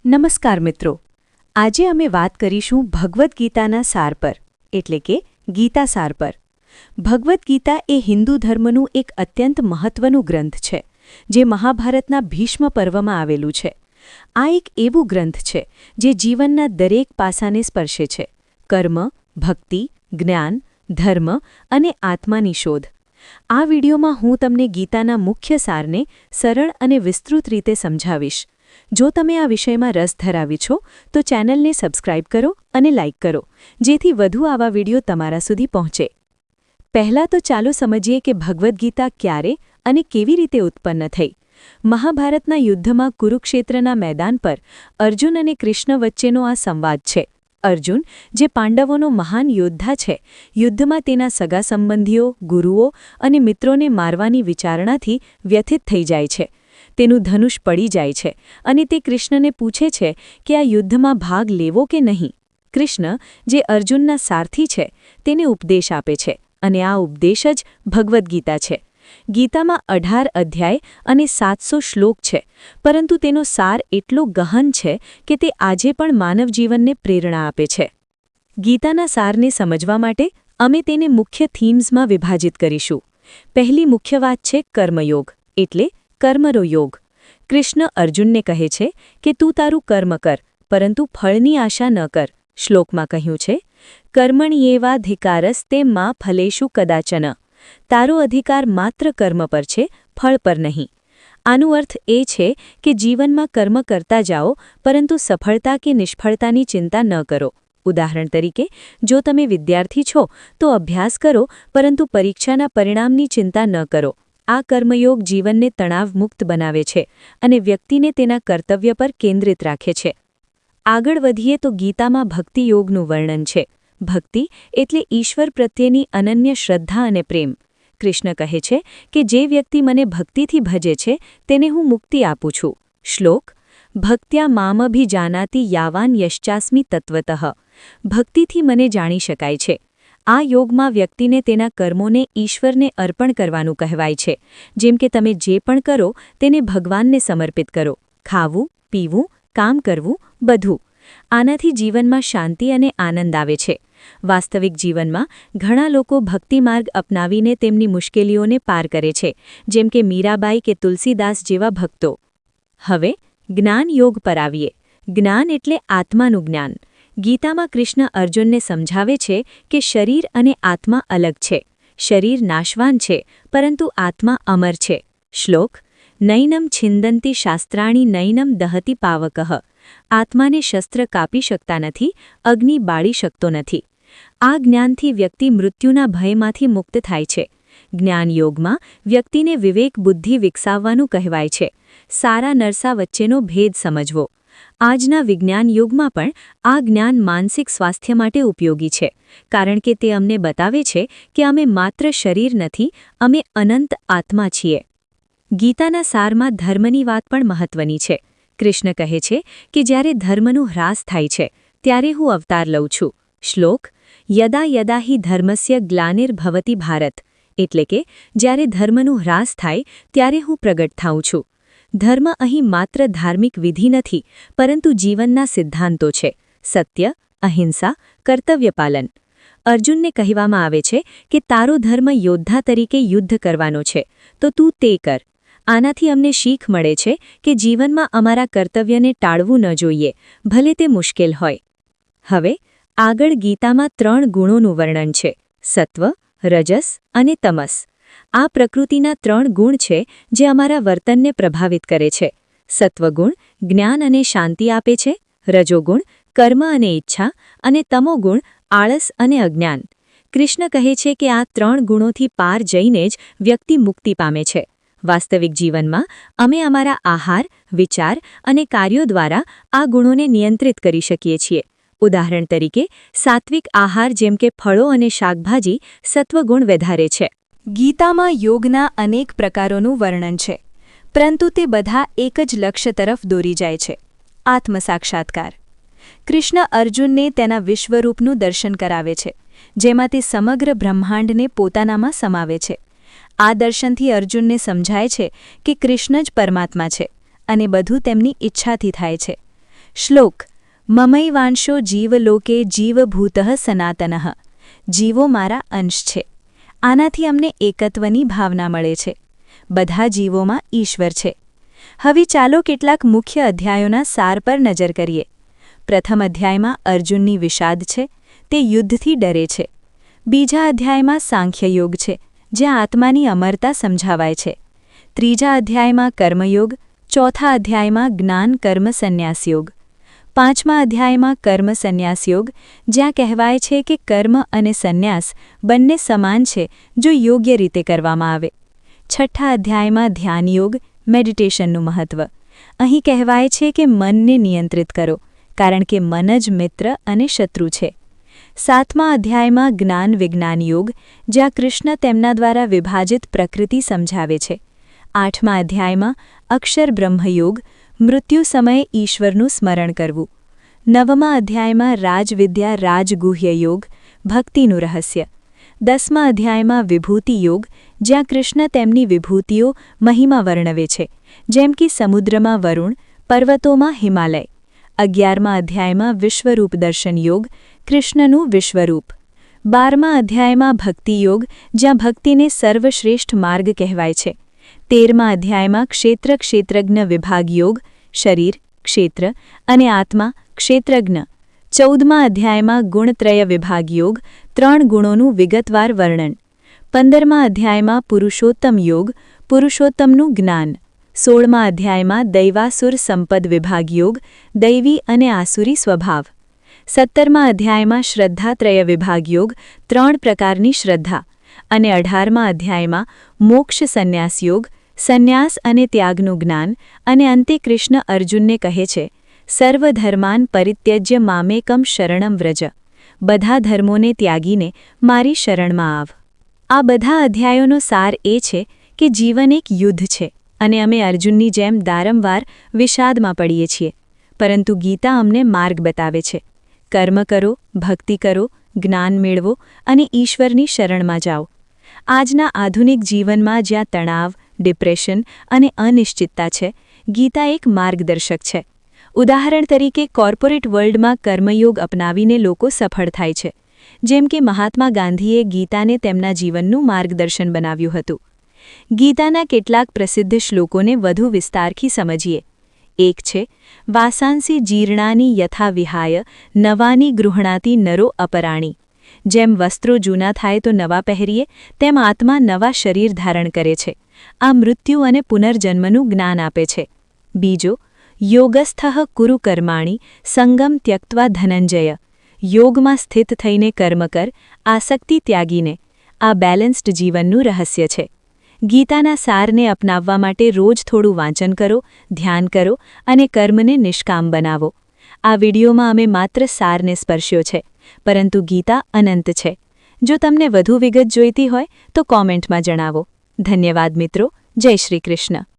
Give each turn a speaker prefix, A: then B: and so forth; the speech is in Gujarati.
A: નમસ્કાર મિત્રો, આજે અમે વાત કરીશું ભગવદ્ ગીતાના સાર પર, એટલે કે ગીતા સાર પર. ભગવદ્ ગીતા એ હિન્દુ ધર્મનું એક અત્યંત મહત્વનું ગ્રંથ છે, જે મહાભારતના ભીષ્મ પર્વમાં આવેલું છે. આ એક એવું ગ્રંથ છે જે જીવનના દરેક પાસાને સ્પર્શે છે: કર્મ, ભક્તિ, જ્ઞાન, ધર્મ અને આત્માની શોધ. આ વિડીયોમાં હું તમને ગીતાના મુખ્ય સારને સરળ અને વિસ્તૃત રીતે સમજાવીશ. જો તમે આ વિષયમાં રસ ધરાવી છો તો ચેનલને સબસ્ક્રાઇબ કરો અને લાઇક કરો, જેથી વધુ આવા વિડીયો તમારા સુધી પહોંચે. પહેલાં તો ચાલો સમજીએ કે ભગવદ્ ગીતા ક્યારે અને કેવી રીતે ઉત્પન્ન થઈ. મહાભારતના યુદ્ધમાં કુરુક્ષેત્રના મેદાન પર અર્જુન અને કૃષ્ણ વચ્ચેનો આ સંવાદ છે. અર્જુન, જે પાંડવોનો મહાન યોદ્ધા છે, યુદ્ધમાં તેના સગા સંબંધીઓ, ગુરુઓ અને મિત્રોને મારવાની વિચારણાથી વ્યથિત થઈ જાય છે. તેનું ધનુષ પડી જાય છે અને તે કૃષ્ણને પૂછે છે કે આ યુદ્ધમાં ભાગ લેવો કે નહીં. કૃષ્ણ, જે અર્જુનના સારથી છે, તેને ઉપદેશ આપે છે અને આ ઉપદેશ જ ભગવદ્ ગીતા છે. ગીતામાં 18 અધ્યાય અને 700 શ્લોક છે, પરંતુ તેનો સાર એટલો ગહન છે કે તે આજે પણ માનવ જીવનને પ્રેરણા આપે છે. ગીતાના સારને સમજવા માટે અમે તેને મુખ્ય થીમ્સમાં વિભાજિત કરીશું. પહેલી મુખ્ય વાત છે કર્મયોગ, એટલે કર્મનો યોગ. કૃષ્ણ અર્જુનને કહે છે કે તું તારું કર્મ કર, પરંતુ ફળની આશા ન કર. શ્લોકમાં કહ્યું છે, કર્મણ્યેવાધિકારસ્તે મા ફલેષુ કદાચન. તારો અધિકાર માત્ર કર્મ પર છે, ફળ પર નહીં. આનો અર્થ એ છે કે જીવનમાં કર્મ કરતા જાઓ, પરંતુ સફળતા કે નિષ્ફળતાની ચિંતા ન કરો. ઉદાહરણ તરીકે, જો તમે વિદ્યાર્થી છો તો અભ્યાસ કરો, પરંતુ પરીક્ષાના પરિણામની ચિંતા ન કરો. આ કર્મયોગ જીવનને તણાવમુક્ત બનાવે છે અને વ્યક્તિને તેના કર્તવ્ય પર કેન્દ્રિત રાખે છે. આગળ વધીએ તો ગીતામાં ભક્તિયોગનું વર્ણન છે. ભક્તિ એટલે ઈશ્વર પ્રત્યેની અનન્ય શ્રદ્ધા અને પ્રેમ. કૃષ્ણ કહે છે કે જે વ્યક્તિ મને ભક્તિથી ભજે છે તેને હું મુક્તિ આપું છું. શ્લોક: ભક્ત્યા મામભિજાનાતિ યાવાન યશ્ચાસ્મિ તત્વતઃ. ભક્તિથી મને જાણી શકાય છે. આ યોગમાં વ્યક્તિને તેના કર્મોને ઈશ્વરને અર્પણ કરવાનું કહેવાય છે. જેમ કે તમે જે પણ કરો તેને ભગવાનને સમર્પિત કરો. ખાવું, પીવું, કામ કરવું, બધું. આનાથી જીવનમાં શાંતિ અને આનંદ આવે છે. વાસ્તવિક જીવનમાં ઘણા લોકો ભક્તિમાર્ગ અપનાવીને તેમની મુશ્કેલીઓને પાર કરે છે, જેમ કે મીરાબાઈ કે તુલસીદાસ જેવા ભક્તો. હવે જ્ઞાન યોગ પર આવીએ. જ્ઞાન એટલે આત્માનું જ્ઞાન. ગીતામાં કૃષ્ણ અર્જુનને સમજાવે છે કે શરીર અને આત્મા અલગ છે. શરીર નાશવાન છે, પરંતુ આત્મા અમર છે. શ્લોક: નૈનમ છિંદંતી શાસ્ત્રાણી નૈનમ દહતિ પાવકઃ. આત્માને શસ્ત્ર કાપી શકતા નથી, અગ્નિ બાળી શકતો નથી. આ જ્ઞાનથી વ્યક્તિ મૃત્યુના ભયમાંથી મુક્ત થાય છે. જ્ઞાન યોગમાં વ્યક્તિને વિવેક બુદ્ધિ વિકસાવવાનું કહેવાય છે. સારા નરસા વચ્ચેનો ભેદ સમજવો. આજના વિજ્ઞાન યુગમાં પણ આ જ્ઞાન માનસિક સ્વાસ્થ્ય માટે ઉપયોગી છે, કારણ કે તે અમને બતાવે છે કે અમે માત્ર શરીર નથી, અમે અનંત આત્મા છીએ. ગીતાના સારમાં ધર્મની વાત પણ મહત્વની છે. કૃષ્ણ કહે છે કે જ્યારે ધર્મનું હ્રાસ થાય છે ત્યારે હું અવતાર લઉં છું. શ્લોક: યદા યદા હિ ધર્મસ્ય ગ્લાનિર્ભવતિ ભારત. એટલે કે જ્યારે ધર્મનું હ્રાસ થાય ત્યારે હું પ્રગટ થાઉં છું. ધર્મ અહીં માત્ર ધાર્મિક વિધિ નથી, પરંતુ જીવનના સિદ્ધાંતો છે: સત્ય, અહિંસા, કર્તવ્યપાલન. અર્જુનને કહેવામાં આવે છે કે તારો ધર્મ યોદ્ધા તરીકે યુદ્ધ કરવાનો છે, તો તું તે કર. આનાથી અમને શીખ મળે છે કે જીવનમાં અમારા કર્તવ્યને ટાળવું ન જોઈએ, ભલે તે મુશ્કેલ હોય. હવે આગળ ગીતામાં 3 ગુણોનું વર્ણન છે: સત્વ, રજસ અને તમસ. આ પ્રકૃતિના 3 ગુણ છે જે અમારા વર્તનને પ્રભાવિત કરે છે. સત્વગુણ જ્ઞાન અને શાંતિ આપે છે, રજોગુણ કર્મ અને ઈચ્છા, અને તમોગુણ આળસ અને અજ્ઞાન. કૃષ્ણ કહે છે કે આ 3 ગુણોથી પાર જઈને જ વ્યક્તિ મુક્તિ પામે છે. વાસ્તવિક જીવનમાં અમે અમારા આહાર, વિચાર અને કાર્યો દ્વારા આ ગુણોને નિયંત્રિત કરી શકીએ છીએ. ઉદાહરણ તરીકે, સાત્વિક આહાર જેમ કે ફળો અને શાકભાજી સત્વગુણ વધારે છે. ગીતામાં યોગના અનેક પ્રકારોનું વર્ણન છે, પરંતુ તે બધા એક જ લક્ષ્ય તરફ દોરી જાય છે: આત્મસાક્ષાત્કાર. કૃષ્ણ અર્જુનને તેના વિશ્વરૂપનું દર્શન કરાવે છે, જેમાં તે સમગ્ર બ્રહ્માંડને પોતાનામાં સમાવે છે. આ દર્શનથી અર્જુનને સમજાય છે કે કૃષ્ણ જ પરમાત્મા છે અને બધું તેમની ઈચ્છાથી થાય છે. શ્લોક મમૈવાંશો જીવલોકે જીવભૂતઃ સનાતનઃ જીવો મારા અંશ છે. આનાથી અમને એકત્વની ભાવના મળે છે. બધા જીવોમાં ઈશ્વર છે. હવે ચાલો કેટલાક મુખ્ય અધ્યાયોના સાર પર નજર કરીએ. પ્રથમ અધ્યાયમાં અર્જુનની વિષાદ છે, તે યુદ્ધથી ડરે છે. બીજા અધ્યાયમાં સાંખ્યયોગ છે, જ્યાં આત્માની અમરતા સમજાવાય છે. ત્રીજા અધ્યાયમાં કર્મયોગ, ચોથા અધ્યાયમાં જ્ઞાન કર્મ સંન્યાસયોગ. પાંચમા અધ્યાયમાં કર્મ સંન્યાસયોગ, જ્યાં કહેવાય છે કે કર્મ અને સંન્યાસ બંને સમાન છે જો યોગ્ય રીતે કરવામાં આવે. છઠ્ઠા અધ્યાયમાં ધ્યાનયોગ, મેડિટેશનનું મહત્વ. અહીં કહેવાય છે કે મનને નિયંત્રિત કરો, કારણ કે મન જ મિત્ર અને શત્રુ છે. સાતમા અધ્યાયમાં જ્ઞાન વિજ્ઞાન યોગ, જ્યાં કૃષ્ણ તેમના દ્વારા વિભાજિત પ્રકૃતિ સમજાવે છે. આઠમા અધ્યાયમાં અક્ષર બ્રહ્મયોગ, મૃત્યુ સમયે ઈશ્વરનું સ્મરણ કરવું. નવમા અધ્યાયમાં રાજવિદ્યા રાજગુહ્ય યોગ, ભક્તિનું રહસ્ય. દસમા અધ્યાયમાં વિભૂતિ યોગ, જ્યાં કૃષ્ણ તેમની વિભૂતિઓ મહિમા વર્ણવે છે, જેમ કે સમુદ્રમાં વરુણ, પર્વતોમાં હિમાલય. 11મા અધ્યાયમાં વિશ્વરૂપ દર્શન યોગ, કૃષ્ણનું વિશ્વરૂપ. 12મા અધ્યાયમાં ભક્તિ યોગ, જ્યાં ભક્તિને સર્વશ્રેષ્ઠ માર્ગ કહેવાય છે. 13મા અધ્યાયમાં ક્ષેત્રજ્ઞ વિભાગ યોગ, શરીર, ક્ષેત્ર અને આત્મા, ક્ષેત્રજ્ઞ. 14મા અધ્યાયમાં ગુણત્રય વિભાગ યોગ, 3 ગુણોનું વિગતવાર વર્ણન. 15મા અધ્યાયમાં પુરુષોત્તમ યોગ, પુરુષોત્તમનું જ્ઞાન. 16મા અધ્યાયમાં દૈવાસુર સંપદ વિભાગ યોગ, દૈવી અને આસુરી સ્વભાવ. 17મા અધ્યાયમાં શ્રદ્ધાત્રય વિભાગ યોગ, 3 પ્રકારની શ્રદ્ધા. અને 18મા અધ્યાયમાં મોક્ષ સંન્યાસ યોગ, સંન્યાસ અને ત્યાગનું જ્ઞાન. અને અંતે કૃષ્ણ અર્જુનને કહે છે, સર્વધર્માન પરિત્યજ્ય મામેકમ શરણમ વ્રજ. બધા ધર્મોને ત્યાગીને મારી શરણમાં આવ. આ બધા અધ્યાયોનો સાર એ છે કે જીવન એક યુદ્ધ છે અને અમે અર્જુનની જેમ વારંવાર વિષાદમાં પડીએ છીએ. પરંતુ ગીતા અમને માર્ગ બતાવે છે. કર્મ કરો, ભક્તિ કરો, જ્ઞાન મેળવો અને ઈશ્વરની શરણમાં જાઓ. આજના આધુનિક જીવનમાં જ્યાં તણાવ, ડિપ્રેશન અને અનિશ્ચિતતા છે, ગીતા એક માર્ગદર્શક છે. ઉદાહરણ તરીકે કોર્પોરેટ વર્લ્ડમાં કર્મયોગ અપનાવીને લોકો સફળ થાય છે, જેમ કે મહાત્મા ગાંધીએ ગીતાને તેમના જીવનનું માર્ગદર્શન બનાવ્યું હતું. ગીતાના કેટલાક પ્રસિદ્ધ શ્લોકોને વધુ વિસ્તારથી સમજીએ. એક છે, વાસાંસી જીર્ણાની યથા વિહાય નવાની ગૃહણાતી નરો અપરાણી. જેમ વસ્ત્રો જૂના થાય તો નવા પહેરીએ, તેમ આત્મા નવા શરીર ધારણ કરે છે. આ મૃત્યુ અને પુનર્જન્મનું જ્ઞાન આપે છે. બીજો, યોગસ્થઃ કુરુ કર્માણી સંગમ ત્યક્ત્વા ધનંજય. યોગમાં સ્થિત થઈને કર્મ કર, આસક્તિ ત્યાગીને. આ બેલેન્સ્ડ જીવનનું રહસ્ય છે. ગીતાના સારને અપનાવવા માટે રોજ થોડું વાંચન કરો, ધ્યાન કરો અને કર્મને નિષ્કામ બનાવો. આ વિડીયોમાં અમે માત્ર સારને સ્પર્શ્યો છે, પરંતુ ગીતા અનંત છે. જો તમને વધુ વિગત જોઈતી હોય તો કોમેન્ટમાં જણાવો. ધન્યવાદ મિત્રો. જય શ્રી કૃષ્ણ.